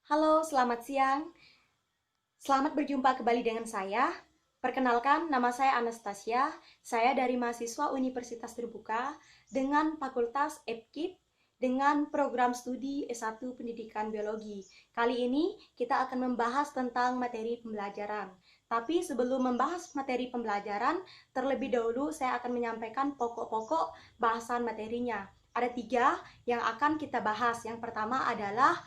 Halo, selamat siang. Selamat berjumpa kembali dengan saya. Perkenalkan, nama saya Anastasia. Saya dari mahasiswa Universitas Terbuka dengan Fakultas EPKIP dengan program studi S1 Pendidikan Biologi. Kali ini kita akan membahas tentang materi pembelajaran. Tapi sebelum membahas materi pembelajaran, terlebih dahulu saya akan menyampaikan pokok-pokok bahasan materinya. Ada 3 yang akan kita bahas. Yang pertama adalah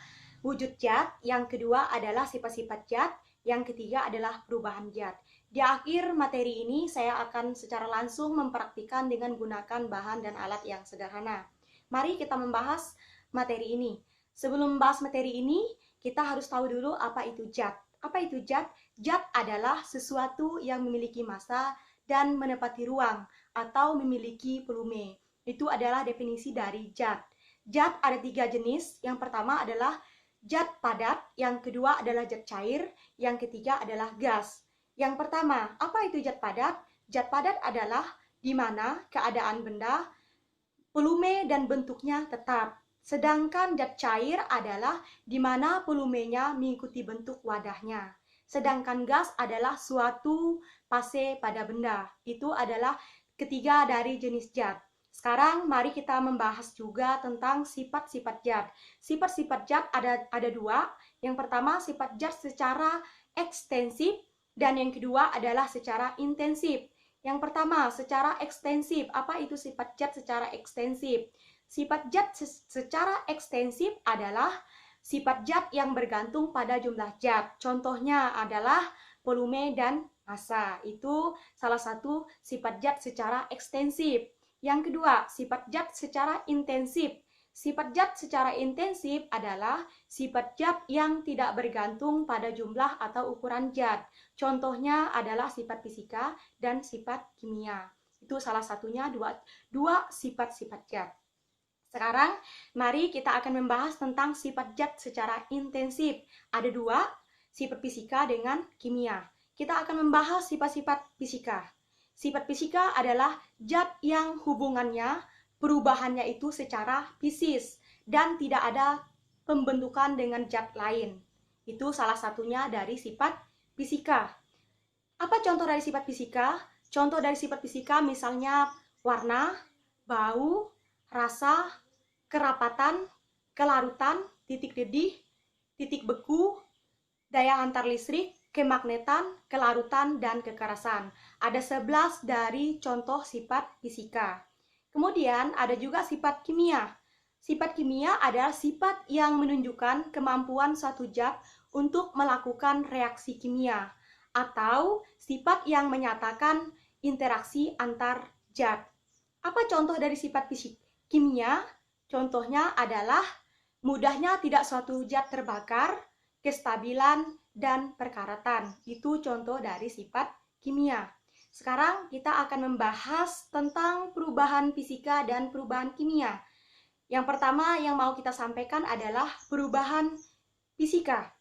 wujud zat, yang kedua adalah sifat-sifat zat, yang ketiga adalah perubahan zat. Di akhir materi ini saya akan secara langsung mempraktikkan dengan gunakan bahan dan alat yang sederhana. Mari kita membahas materi ini. Sebelum membahas materi ini, kita harus tahu dulu apa itu zat. Apa itu zat? Zat adalah sesuatu yang memiliki massa dan menepati ruang atau memiliki volume. Itu adalah definisi dari zat. Zat ada 3 jenis. Yang pertama adalah zat padat, yang kedua adalah zat cair, yang ketiga adalah gas. Yang pertama, apa itu zat padat? Zat padat adalah di mana keadaan benda, volume dan bentuknya tetap. Sedangkan zat cair adalah di mana volumenya mengikuti bentuk wadahnya. Sedangkan gas adalah suatu fase pada benda. Itu adalah ketiga dari jenis zat. Sekarang mari kita membahas juga tentang sifat-sifat zat. Sifat-sifat zat ada 2. Yang pertama sifat zat secara ekstensif dan yang kedua adalah secara intensif. Yang pertama secara ekstensif. Apa itu sifat zat secara ekstensif? Sifat zat secara ekstensif adalah sifat zat yang bergantung pada jumlah zat. Contohnya adalah volume dan massa. Itu salah satu sifat zat secara ekstensif. Yang kedua, sifat zat secara intensif. Sifat zat secara intensif adalah sifat zat yang tidak bergantung pada jumlah atau ukuran zat. Contohnya adalah sifat fisika dan sifat kimia. Itu salah satunya dua sifat-sifat zat. Sekarang, mari kita akan membahas tentang sifat zat secara intensif. Ada 2, sifat fisika dengan kimia. Kita akan membahas sifat-sifat fisika. Sifat fisika adalah zat yang hubungannya, perubahannya itu secara fisis dan tidak ada pembentukan dengan zat lain. Itu salah satunya dari sifat fisika. Apa contoh dari sifat fisika? Contoh dari sifat fisika misalnya warna, bau, rasa, kerapatan, kelarutan, titik dedih, titik beku, daya antar listrik, kemagnetan, kelarutan, dan kekerasan. Ada 11 dari contoh sifat fisika. Kemudian ada juga sifat kimia. Sifat kimia adalah sifat yang menunjukkan kemampuan suatu zat untuk melakukan reaksi kimia atau sifat yang menyatakan interaksi antar zat. Apa contoh dari sifat kimia? Contohnya adalah mudahnya tidak suatu zat terbakar, kestabilan, dan perkaratan. Itu contoh dari sifat kimia. Sekarang kita akan membahas tentang perubahan fisika dan perubahan kimia. Yang pertama yang mau kita sampaikan adalah perubahan fisika.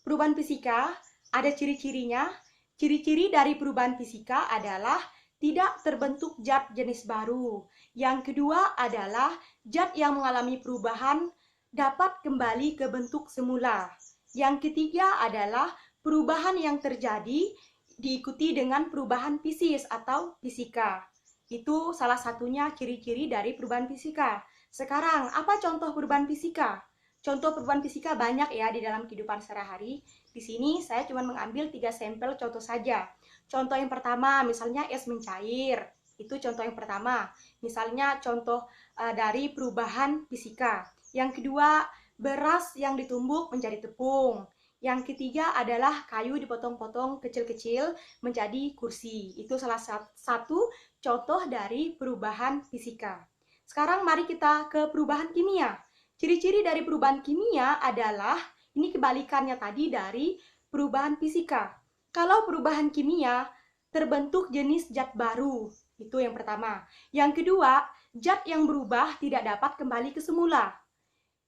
Perubahan fisika ada ciri-cirinya. Ciri-ciri dari perubahan fisika adalah tidak terbentuk zat jenis baru. Yang kedua adalah zat yang mengalami perubahan dapat kembali ke bentuk semula. Yang ketiga adalah perubahan yang terjadi diikuti dengan perubahan fisis atau fisika. Itu salah satunya ciri-ciri dari perubahan fisika. Sekarang, apa contoh perubahan fisika? Contoh perubahan fisika banyak ya di dalam kehidupan sehari-hari. Di sini saya cuma mengambil 3 sampel contoh saja. Contoh yang pertama, misalnya es mencair. Itu contoh yang pertama. Misalnya contoh dari perubahan fisika. Yang kedua, beras yang ditumbuk menjadi tepung. Yang ketiga adalah kayu dipotong-potong kecil-kecil menjadi kursi. Itu salah satu contoh dari perubahan fisika. Sekarang mari kita ke perubahan kimia. Ciri-ciri dari perubahan kimia adalah, ini kebalikannya tadi dari perubahan fisika. Kalau perubahan kimia terbentuk jenis zat baru, itu yang pertama. Yang kedua, zat yang berubah tidak dapat kembali ke semula.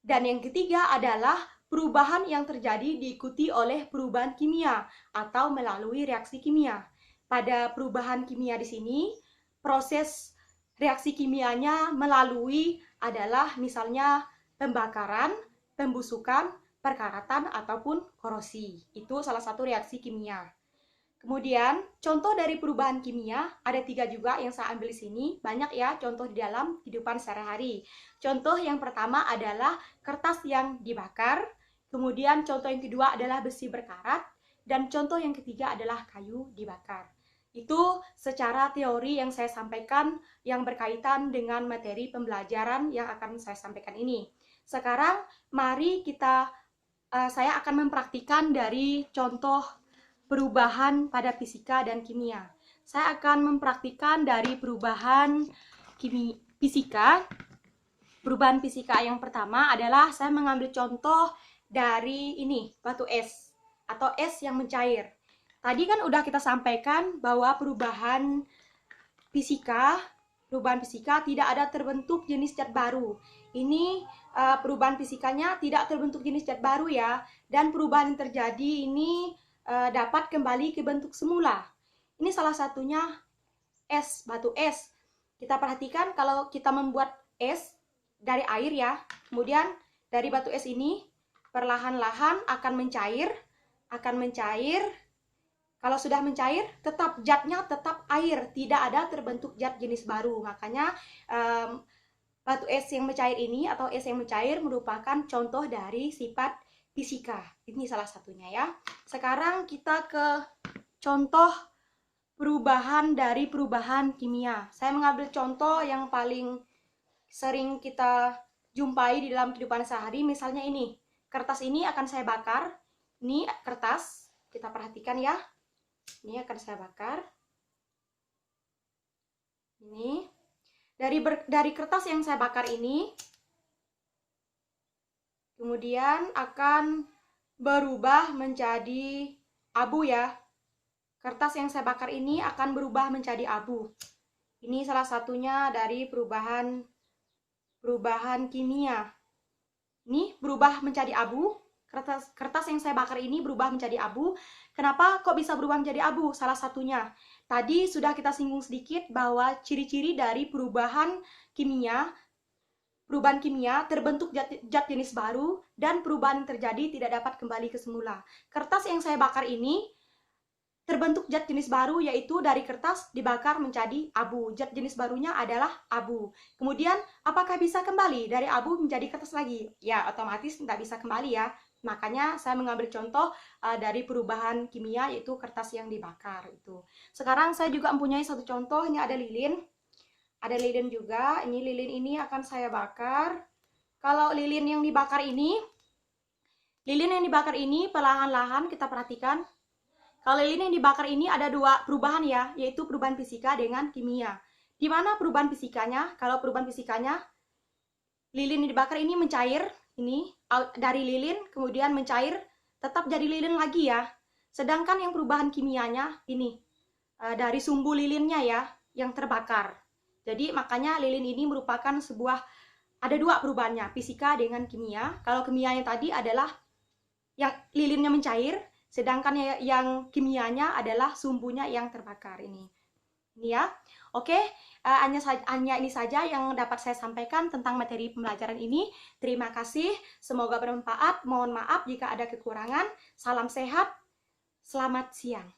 Dan yang ketiga adalah perubahan yang terjadi diikuti oleh perubahan kimia atau melalui reaksi kimia. Pada perubahan kimia di sini, proses reaksi kimianya melalui adalah misalnya pembakaran, pembusukan, perkaratan ataupun korosi. Itu salah satu reaksi kimia. Kemudian, contoh dari perubahan kimia, ada 3 juga yang saya ambil di sini. Banyak ya contoh di dalam kehidupan sehari-hari. Contoh yang pertama adalah kertas yang dibakar. Kemudian contoh yang kedua adalah besi berkarat. Dan contoh yang ketiga adalah kayu dibakar. Itu secara teori yang saya sampaikan yang berkaitan dengan materi pembelajaran yang akan saya sampaikan ini. Sekarang, mari saya akan mempraktikkan dari contoh perubahan pada fisika dan kimia. Saya akan mempraktikkan dari perubahan fisika. Perubahan fisika yang pertama adalah saya mengambil contoh dari ini, batu es atau es yang mencair. Tadi kan udah kita sampaikan bahwa perubahan fisika tidak ada terbentuk jenis zat baru. Ini perubahan fisikanya tidak terbentuk jenis zat baru ya, dan perubahan yang terjadi ini dapat kembali ke bentuk semula. Ini salah satunya es, batu es. Kita perhatikan kalau kita membuat es dari air ya, kemudian dari batu es ini perlahan-lahan akan mencair. Kalau sudah mencair, tetap zatnya tetap air, tidak ada terbentuk zat jenis baru. Makanya batu es yang mencair ini atau es yang mencair merupakan contoh dari sifat fisika. Ini salah satunya ya. Sekarang kita ke contoh perubahan dari perubahan kimia. Saya mengambil contoh yang paling sering kita jumpai di dalam kehidupan sehari. Misalnya ini, kertas ini akan saya bakar. Ini kertas, kita perhatikan ya. Ini akan saya bakar. Ini dari kertas yang saya bakar ini, kemudian akan berubah menjadi abu ya. Kertas yang saya bakar ini akan berubah menjadi abu. Ini salah satunya dari perubahan kimia. Ini berubah menjadi abu. Kertas yang saya bakar ini berubah menjadi abu. Kenapa kok bisa berubah menjadi abu? Salah satunya, tadi sudah kita singgung sedikit bahwa ciri-ciri dari perubahan kimia terbentuk zat jenis baru dan perubahan yang terjadi tidak dapat kembali ke semula. Kertas yang saya bakar ini terbentuk zat jenis baru, yaitu dari kertas dibakar menjadi abu. Zat jenis barunya adalah abu. Kemudian apakah bisa kembali dari abu menjadi kertas lagi? Ya, otomatis tidak bisa kembali ya. Makanya saya mengambil contoh dari perubahan kimia, yaitu kertas yang dibakar itu. Sekarang saya juga mempunyai satu contoh. Ini ada lilin. Ada lilin juga. Ini lilin ini akan saya bakar. Kalau lilin yang dibakar ini perlahan-lahan kita perhatikan. Kalau lilin yang dibakar ini ada 2 perubahan ya, yaitu perubahan fisika dengan kimia. Di mana perubahan fisikanya? Kalau perubahan fisikanya, lilin yang dibakar ini mencair, ini dari lilin kemudian mencair, tetap jadi lilin lagi ya. Sedangkan yang perubahan kimianya ini dari sumbu lilinnya ya, yang terbakar. Jadi makanya lilin ini merupakan ada 2 perubahannya, fisika dengan kimia. Kalau kimianya tadi adalah yang lilinnya mencair, sedangkan yang kimianya adalah sumbunya yang terbakar ini. Ini ya. Oke, hanya ini saja yang dapat saya sampaikan tentang materi pembelajaran ini. Terima kasih, semoga bermanfaat. Mohon maaf jika ada kekurangan. Salam sehat, selamat siang.